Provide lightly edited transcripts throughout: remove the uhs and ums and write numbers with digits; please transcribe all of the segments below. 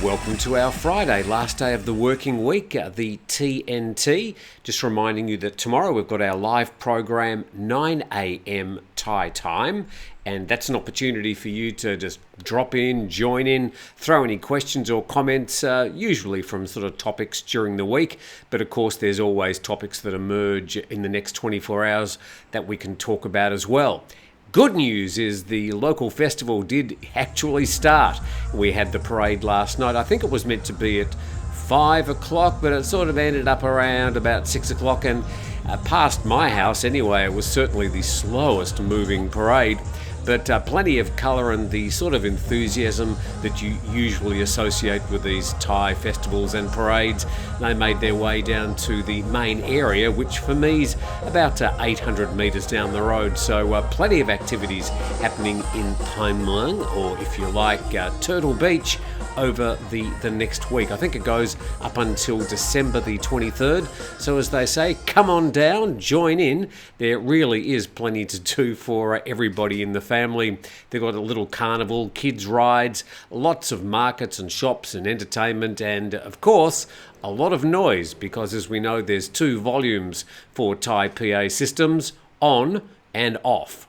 Welcome to our Friday, last day of the working week, the TNT. Just reminding you that tomorrow we've got our live program, 9 a.m. Thai time, and that's an opportunity for you to just drop in, join in, throw any questions or comments, usually from sort of topics during the week. But of course, there's always topics that emerge in the next 24 hours that we can talk about as well. Good news is the local festival did actually start. We had the parade last night. I think it was meant to be at 5 o'clock, but it sort of ended up around about 6 o'clock. And past my house anyway, it was certainly the slowest moving parade. But plenty of colour and the sort of enthusiasm that you usually associate with these Thai festivals and parades. They made their way down to the main area, which for me is about 800 metres down the road. So plenty of activities happening in Thailand, or if you like, Turtle Beach, over the next week. I think it goes up until December the 23rd. So as they say, come on down, join in. There really is plenty to do for everybody in the family. They've got a little carnival, kids rides, lots of markets and shops and entertainment, and of course, a lot of noise, because as we know, there's two volumes for Thai PA systems, on and off.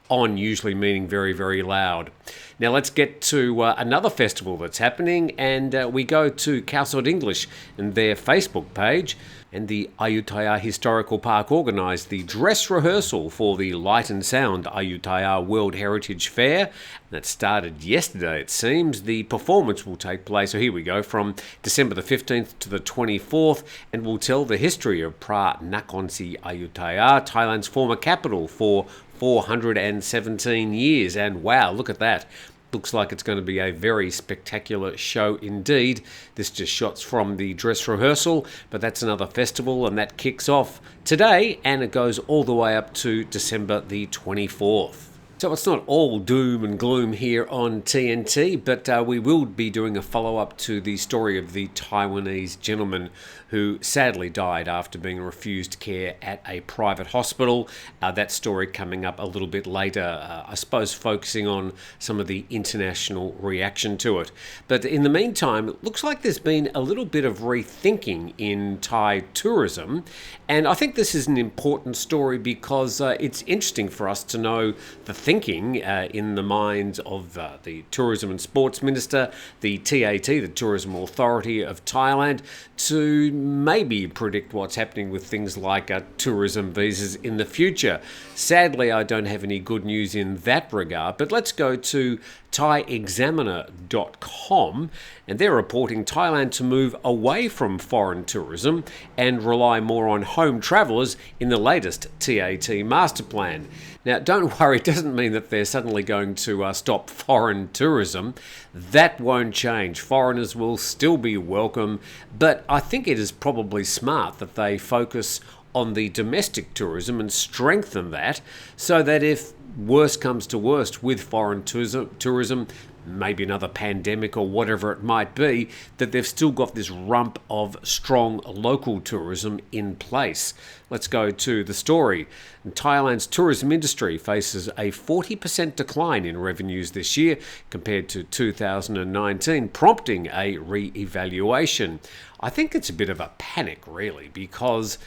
On usually meaning very, very loud. Now let's get to another festival that's happening, and we go to Khao San English and their Facebook page. And the Ayutthaya Historical Park organised the dress rehearsal for the Light and Sound Ayutthaya World Heritage Fair. That started yesterday, it seems. The performance will take place, so here we go, from December the 15th to the 24th, and will tell the history of Pra Nakhon Ayutthaya, Thailand's former capital, for 417 years. And wow, look at that. Looks like it's going to be a very spectacular show indeed. This just shots from the dress rehearsal, but that's another festival, and that kicks off today, and it goes all the way up to December the 24th. So it's not all doom and gloom here on TNT, but we will be doing a follow-up to the story of the Taiwanese gentleman who sadly died after being refused care at a private hospital. That story coming up a little bit later, I suppose focusing on some of the international reaction to it. But in the meantime, it looks like there's been a little bit of rethinking in Thai tourism, and I think this is an important story because it's interesting for us to know the thinking in the minds of the Tourism and Sports Minister, the TAT, the Tourism Authority of Thailand, to maybe predict what's happening with things like tourism visas in the future. Sadly, I don't have any good news in that regard, but let's go to thaiexaminer.com, and they're reporting Thailand to move away from foreign tourism and rely more on home travellers in the latest TAT master plan. Now, don't worry, it doesn't mean that they're suddenly going to stop foreign tourism. That won't change. Foreigners will still be welcome, but I think it is probably smart that they focus on the domestic tourism and strengthen that, so that if worst comes to worst with foreign tourism, maybe another pandemic or whatever it might be, that they've still got this rump of strong local tourism in place. Let's go to the story. Thailand's tourism industry faces a 40% decline in revenues this year compared to 2019, prompting a re-evaluation. I think it's a bit of a panic, really, because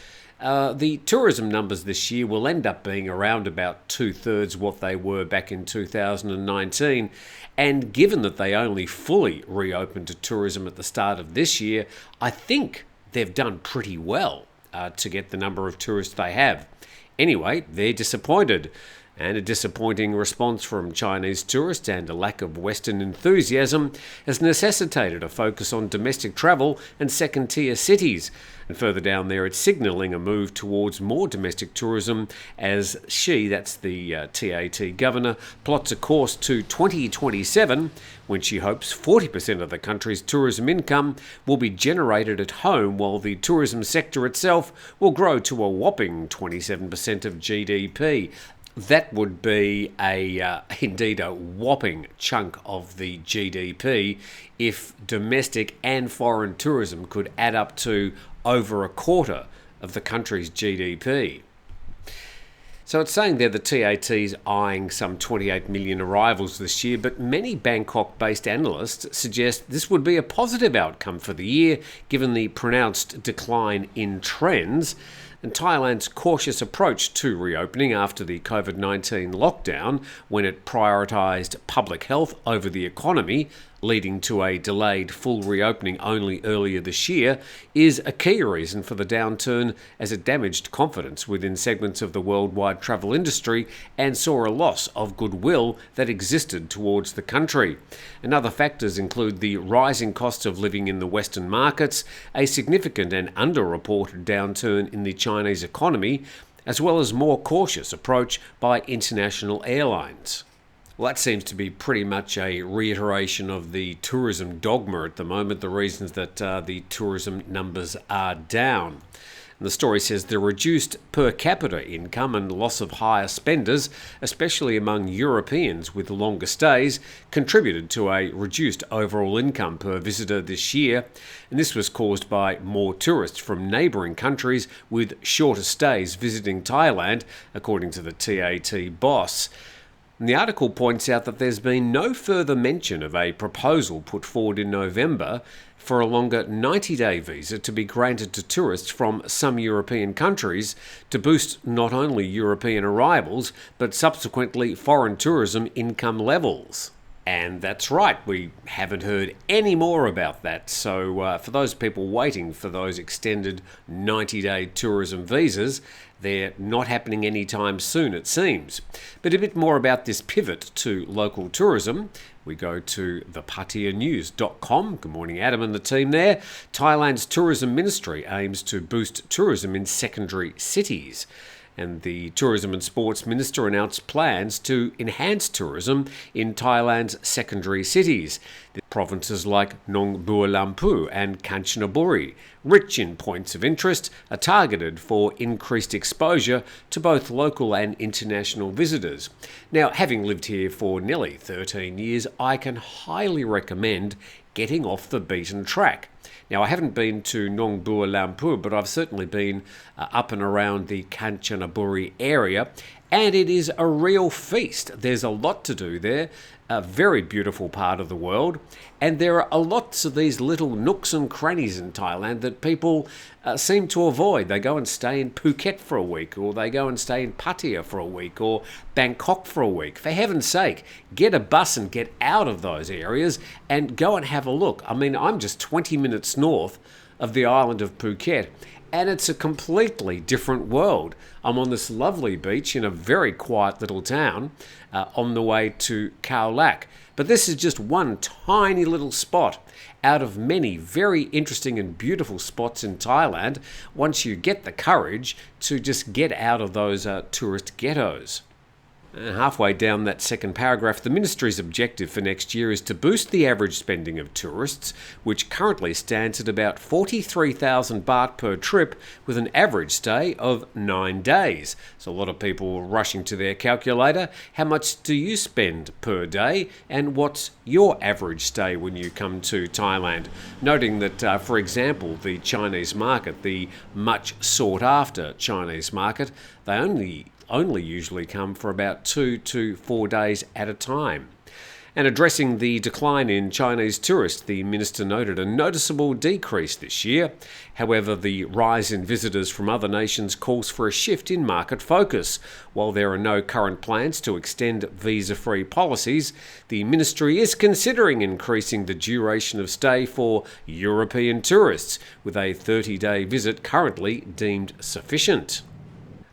the tourism numbers this year will end up being around about 2/3 what they were back in 2019. And given that they only fully reopened to tourism at the start of this year, I think they've done pretty well to get the number of tourists they have. Anyway, they're disappointed. And a disappointing response from Chinese tourists and a lack of Western enthusiasm has necessitated a focus on domestic travel and second-tier cities. And further down there, it's signalling a move towards more domestic tourism as that's the TAT governor, plots a course to 2027, when she hopes 40% of the country's tourism income will be generated at home, while the tourism sector itself will grow to a whopping 27% of GDP. That would be indeed a whopping chunk of the GDP if domestic and foreign tourism could add up to over a quarter of the country's GDP. So it's saying there the TAT's eyeing some 28 million arrivals this year, but many Bangkok-based analysts suggest this would be a positive outcome for the year, given the pronounced decline in trends. And Thailand's cautious approach to reopening after the COVID-19 lockdown, when it prioritised public health over the economy, leading to a delayed full reopening only earlier this year, is a key reason for the downturn, as it damaged confidence within segments of the worldwide travel industry and saw a loss of goodwill that existed towards the country. And other factors include the rising cost of living in the Western markets, a significant and underreported downturn in the Chinese economy, as well as more cautious approach by international airlines. Well, that seems to be pretty much a reiteration of the tourism dogma at the moment, the reasons that the tourism numbers are down. And the story says the reduced per capita income and loss of higher spenders, especially among Europeans with longer stays, contributed to a reduced overall income per visitor this year. And this was caused by more tourists from neighbouring countries with shorter stays visiting Thailand, according to the TAT boss. And the article points out that there's been no further mention of a proposal put forward in November for a longer 90-day visa to be granted to tourists from some European countries to boost not only European arrivals, but subsequently foreign tourism income levels. And that's right, we haven't heard any more about that. So for those people waiting for those extended 90-day tourism visas, they're not happening anytime soon, it seems. But a bit more about this pivot to local tourism. We go to thepatianews.com. Good morning, Adam and the team there. Thailand's tourism ministry aims to boost tourism in secondary cities. And the Tourism and Sports Minister announced plans to enhance tourism in Thailand's secondary cities. The provinces like Nong Bua Lampu and Kanchanaburi, rich in points of interest, are targeted for increased exposure to both local and international visitors. Now, having lived here for nearly 13 years, I can highly recommend getting off the beaten track. Now, I haven't been to Nong Bua Lampu, but I've certainly been up and around the Kanchanaburi area, and it is a real feast. There's a lot to do there, a very beautiful part of the world, and there are lots of these little nooks and crannies in Thailand that people seem to avoid. They go and stay in Phuket for a week, or they go and stay in Pattaya for a week, or Bangkok for a week. For heaven's sake, get a bus and get out of those areas and go and have a look. I mean, I'm just 20 minutes north of the island of Phuket, and it's a completely different world. I'm on this lovely beach in a very quiet little town on the way to Khao Lak. But this is just one tiny little spot out of many very interesting and beautiful spots in Thailand once you get the courage to just get out of those tourist ghettos. Halfway down that second paragraph, the ministry's objective for next year is to boost the average spending of tourists, which currently stands at about 43,000 baht per trip, with an average stay of 9 days. So a lot of people rushing to their calculator. How much do you spend per day, and what's your average stay when you come to Thailand? Noting that, for example, the Chinese market, the much sought after Chinese market, they only usually come for about 2 to 4 days at a time. And addressing the decline in Chinese tourists, the minister noted a noticeable decrease this year. However, the rise in visitors from other nations calls for a shift in market focus. While there are no current plans to extend visa-free policies, the ministry is considering increasing the duration of stay for European tourists, with a 30-day visit currently deemed sufficient.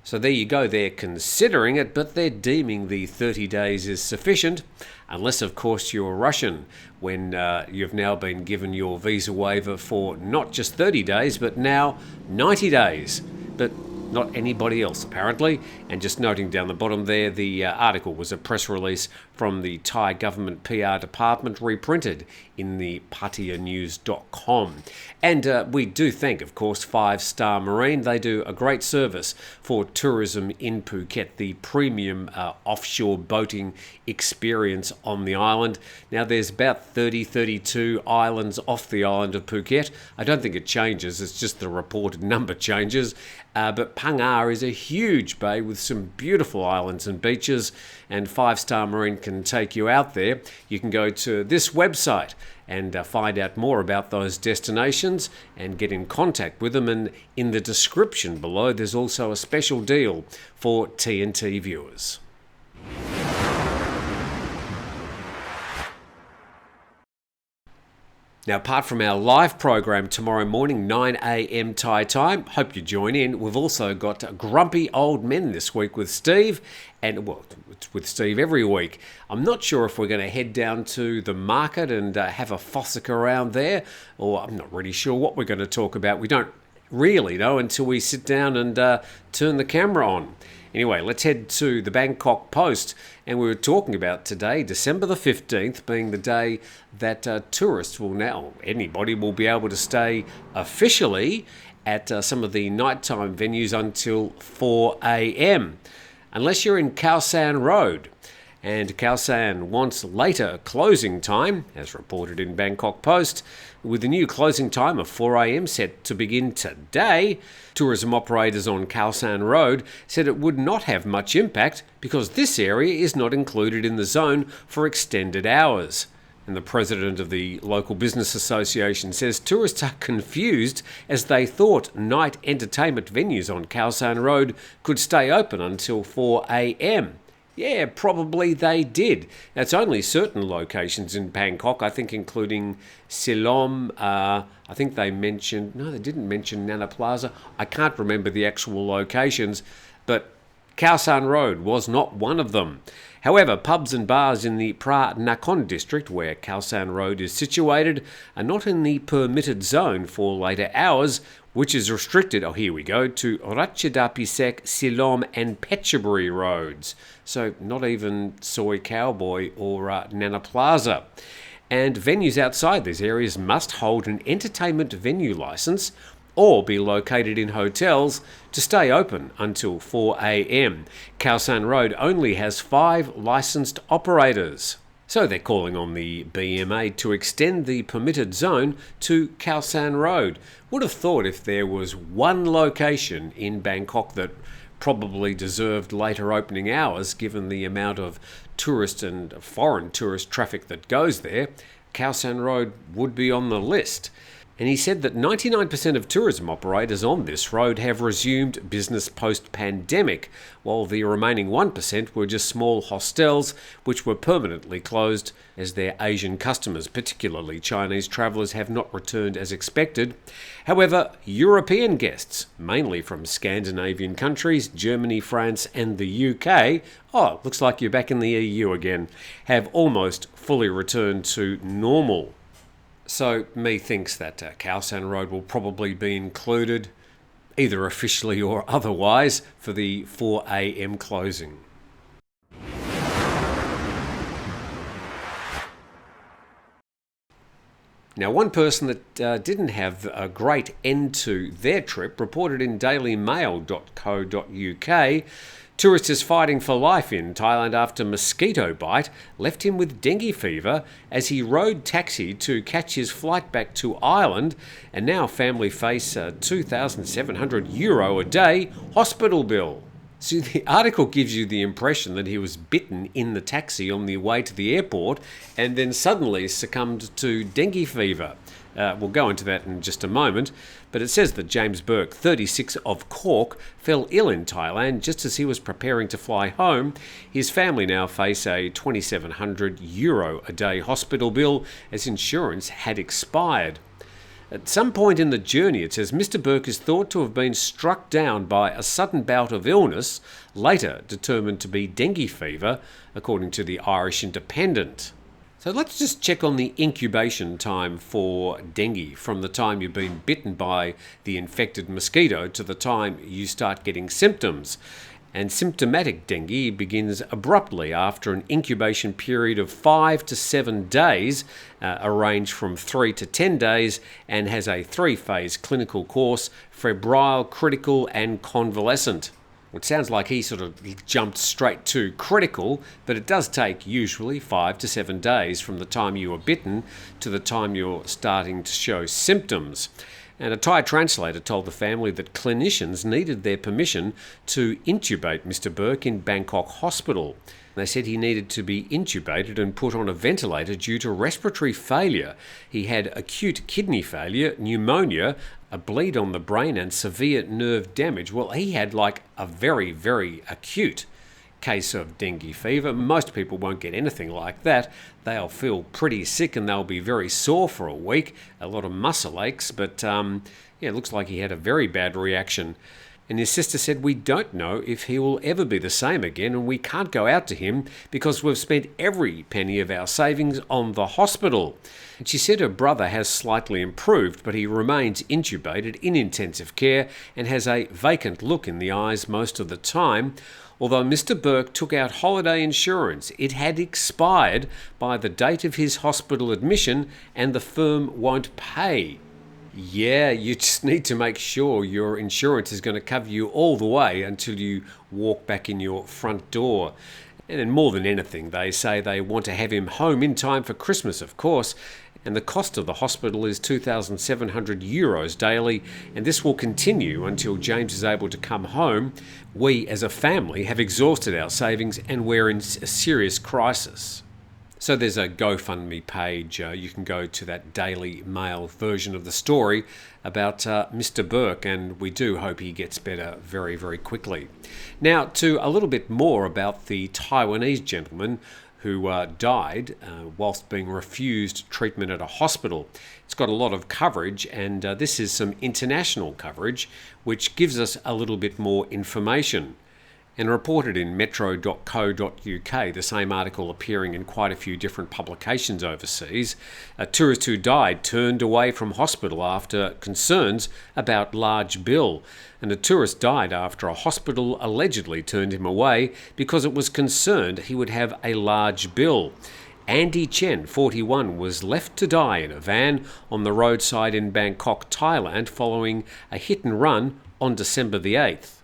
So there you go, they're considering it, but they're deeming the 30 days is sufficient, unless of course you're Russian, when you've now been given your visa waiver for not just 30 days, but now 90 days. But not anybody else apparently. And just noting down the bottom there, the article was a press release from the Thai government PR department, reprinted in the patianews.com. And we do thank, of course, 5 Star Marine. They do a great service for tourism in Phuket, the premium offshore boating experience on the island. Now, there's about 32 islands off the island of Phuket. I don't think it changes, it's just the reported number changes. But Phangar is a huge bay with some beautiful islands and beaches, and 5-Star Marine can take you out there. You can go to this website and find out more about those destinations and get in contact with them. And in the description below, there's also a special deal for TNT viewers. Now, apart from our live program tomorrow morning, 9 a.m. Thai time, hope you join in. We've also got Grumpy Old Men this week with Steve, and well, it's with Steve every week. I'm not sure if we're going to head down to the market and have a fossick around there, or I'm not really sure what we're going to talk about. We don't really know until we sit down and turn the camera on. Anyway, let's head to the Bangkok Post, and we were talking about today, December the 15th, being the day that tourists will now, anybody will be able to stay officially at some of the nighttime venues until 4 a.m, unless you're in Khao San Road. And Khao San wants later closing time, as reported in Bangkok Post, with the new closing time of 4 a.m. set to begin today. Tourism operators on Khao San Road said it would not have much impact because this area is not included in the zone for extended hours. And the president of the local business association says tourists are confused as they thought night entertainment venues on Khao San Road could stay open until 4 a.m. Yeah, probably they did. That's only certain locations in Bangkok, I think, including Silom. I think they mentioned... No, they didn't mention Nana Plaza. I can't remember the actual locations, but Khao San Road was not one of them. However, pubs and bars in the Pra Nakhon district, where Khao San Road is situated, are not in the permitted zone for later hours, which is restricted, oh here we go, to Ratchadapisek, Silom and Phetchaburi roads. So not even Soy Cowboy or Nana Plaza. And venues outside these areas must hold an entertainment venue license or be located in hotels to stay open until 4 a.m. Khao San Road only has 5 licensed operators. So they're calling on the BMA to extend the permitted zone to Khao San Road. Would have thought if there was one location in Bangkok that probably deserved later opening hours, given the amount of tourist and foreign tourist traffic that goes there, Khao San Road would be on the list. And he said that 99% of tourism operators on this road have resumed business post-pandemic, while the remaining 1% were just small hostels which were permanently closed as their Asian customers, particularly Chinese travellers, have not returned as expected. However, European guests, mainly from Scandinavian countries, Germany, France and the UK, looks like you're back in the EU again, have almost fully returned to normal. So, methinks that Khao San Road will probably be included, either officially or otherwise, for the 4 a.m. closing. Now, one person that didn't have a great end to their trip reported in dailymail.co.uk, tourist is fighting for life in Thailand after mosquito bite left him with dengue fever as he rode taxi to catch his flight back to Ireland, and now family face a €2,700 a day hospital bill. So the article gives you the impression that he was bitten in the taxi on the way to the airport and then suddenly succumbed to dengue fever. We'll go into that in just a moment, but it says that James Burke, 36, of Cork, fell ill in Thailand just as he was preparing to fly home. His family now face a €2,700 a day hospital bill as insurance had expired. At some point in the journey, it says Mr. Burke is thought to have been struck down by a sudden bout of illness, later determined to be dengue fever, according to the Irish Independent. So let's just check on the incubation time for dengue, from the time you've been bitten by the infected mosquito to the time you start getting symptoms. And symptomatic dengue begins abruptly after an incubation period of 5 to 7 days, arranged from 3 to 10 days, and has a 3-phase clinical course: febrile, critical and convalescent. It sounds like he sort of jumped straight to critical, but it does take usually 5 to 7 days from the time you are bitten to the time you're starting to show symptoms. And a Thai translator told the family that clinicians needed their permission to intubate Mr. Burke in Bangkok hospital. They said he needed to be intubated and put on a ventilator due to respiratory failure. He had acute kidney failure, pneumonia, a bleed on the brain and severe nerve damage. Well, he had like a very, very acute case of dengue fever. Most people won't get anything like that. They'll feel pretty sick and they'll be very sore for a week, a lot of muscle aches, but it looks like he had a very bad reaction. And his sister said, "We don't know if he will ever be the same again, and we can't go out to him because we've spent every penny of our savings on the hospital." And she said her brother has slightly improved, but he remains intubated in intensive care and has a vacant look in the eyes most of the time. Although Mr. Burke took out holiday insurance, it had expired by the date of his hospital admission and the firm won't pay. Yeah, you just need to make sure your insurance is going to cover you all the way until you walk back in your front door. And then more than anything, they say they want to have him home in time for Christmas, of course. And the cost of the hospital is €2,700 daily, and this will continue until James is able to come home. We as a family have exhausted our savings and we're in a serious crisis. So there's a GoFundMe page. You can go to that Daily Mail version of the story about Mr. Burke, and we do hope he gets better very, very quickly. Now to a little bit more about the Taiwanese gentleman who died whilst being refused treatment at a hospital. It's got a lot of coverage, and this is some international coverage which gives us a little bit more information. And reported in metro.co.uk, the same article appearing in quite a few different publications overseas. A tourist who died turned away from hospital after concerns about large bill. And the tourist died after a hospital allegedly turned him away because it was concerned he would have a large bill. Andy Chen, 41, was left to die in a van on the roadside in Bangkok, Thailand, following a hit and run on December the 8th.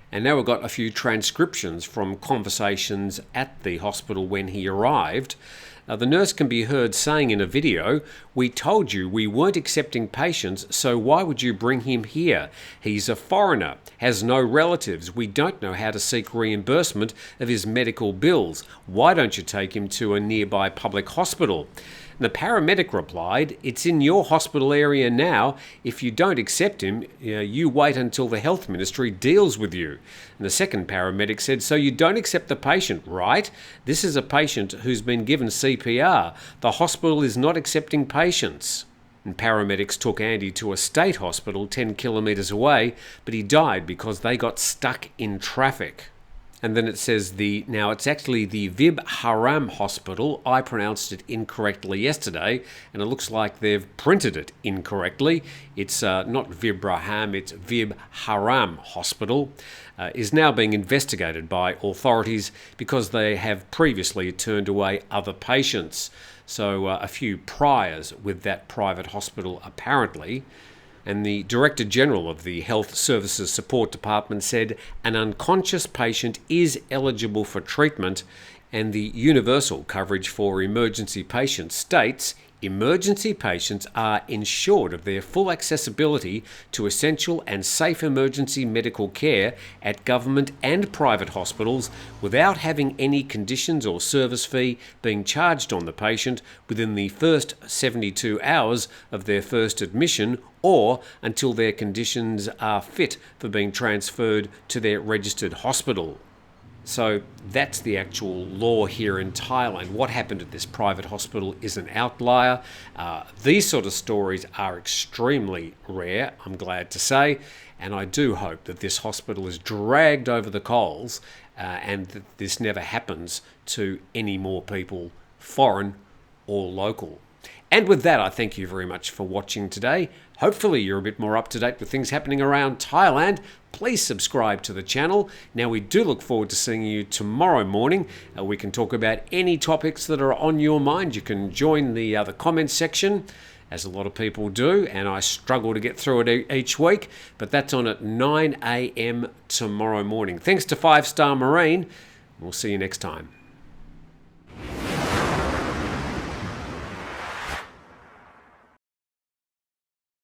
And now we've got a few transcriptions from conversations at the hospital when he arrived. The nurse can be heard saying in a video, "We told you we weren't accepting patients, so why would you bring him here? He's a foreigner, has no relatives. We don't know how to seek reimbursement of his medical bills. Why don't you take him to a nearby public hospital?" And the paramedic replied, "It's in your hospital area now. If you don't accept him, you wait until the health ministry deals with you." And the second paramedic said, "So you don't accept the patient, right? This is a patient who's been given CPR. The hospital is not accepting patients." And paramedics took Andy to a state hospital 10 kilometres away, but he died because they got stuck in traffic. And then it says now it's actually the Vib Haram Hospital. I pronounced it incorrectly yesterday, and it looks like they've printed it incorrectly. It's not Vibraham, it's Vib Haram Hospital. Is now being investigated by authorities because they have previously turned away other patients. So a few priors with that private hospital apparently. And the Director General of the Health Services Support Department said an unconscious patient is eligible for treatment, and the universal coverage for emergency patients states emergency patients are ensured of their full accessibility to essential and safe emergency medical care at government and private hospitals without having any conditions or service fee being charged on the patient within the first 72 hours of their first admission or until their conditions are fit for being transferred to their registered hospital. So that's the actual law here in Thailand. What happened at this private hospital is an outlier. These sort of stories are extremely rare, I'm glad to say, and I do hope that this hospital is dragged over the coals and that this never happens to any more people, foreign or local. And with that, I thank you very much for watching today. Hopefully you're a bit more up to date with things happening around Thailand. Please subscribe to the channel. Now we do look forward to seeing you tomorrow morning. We can talk about any topics that are on your mind. You can join the comments section, as a lot of people do, and I struggle to get through it each week, but that's on at 9 a.m. tomorrow morning. Thanks to 5 Star Marine. We'll see you next time.